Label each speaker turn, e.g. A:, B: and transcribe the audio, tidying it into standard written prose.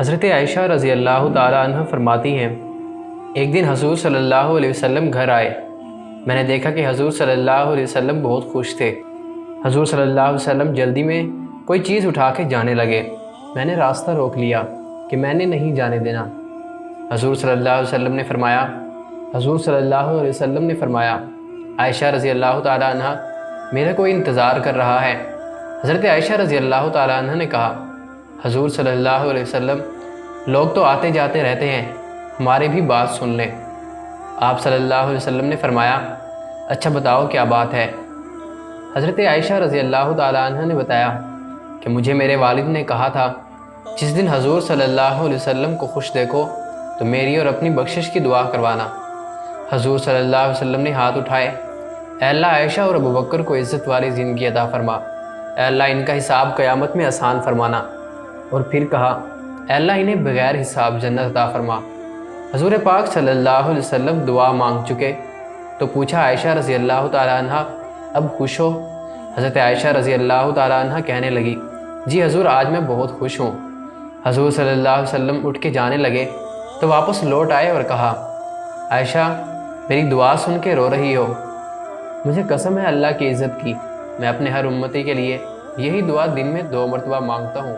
A: حضرت عائشہ رضی اللہ تعالیٰ عنہ فرماتی ہیں، ایک دن حضور صلی اللہ علیہ وسلم گھر آئے۔ میں نے دیکھا کہ حضور صلی اللہ علیہ وسلم بہت خوش تھے۔ حضور صلی اللہ علیہ وسلم جلدی میں کوئی چیز اٹھا کے جانے لگے۔ میں نے راستہ روک لیا کہ میں نے نہیں جانے دینا۔ حضور صلی اللہ علیہ وسلم نے فرمایا عائشہ رضی اللہ تعالیٰ عنہ میرا کوئی انتظار کر رہا ہے۔ حضرت عائشہ رضی اللہ تعالیٰ عنہ نے کہا، حضور صلی اللہ علیہ وسلم لوگ تو آتے جاتے رہتے ہیں، ہمارے بھی بات سن لیں۔ آپ صلی اللہ علیہ وسلم نے فرمایا، اچھا بتاؤ کیا بات ہے؟ حضرت عائشہ رضی اللہ تعالیٰ عنہ نے بتایا کہ مجھے میرے والد نے کہا تھا، جس دن حضور صلی اللہ علیہ وسلم کو خوش دیکھو تو میری اور اپنی بخشش کی دعا کروانا۔ حضور صلی اللہ علیہ وسلم نے ہاتھ اٹھائے، اے اللہ عائشہ اور ابو بکر کو عزت والی زندگی عطا فرما، اے اللہ ان کا حساب قیامت میں آسان فرمانا۔ اور پھر کہا، اے اللہ انہیں بغیر حساب جنت عطا فرما۔ حضور پاک صلی اللہ علیہ وسلم دعا مانگ چکے تو پوچھا، عائشہ رضی اللہ تعالیٰ عنہ اب خوش ہو؟ حضرت عائشہ رضی اللہ تعالیٰ عنہ کہنے لگی، جی حضور آج میں بہت خوش ہوں۔ حضور صلی اللہ علیہ وسلم اٹھ کے جانے لگے تو واپس لوٹ آئے اور کہا، عائشہ میری دعا سن کے رو رہی ہو؟ مجھے قسم ہے اللہ کی عزت کی، میں اپنے ہر امتی کے لیے یہی دعا دن میں 2 مرتبہ مانگتا ہوں۔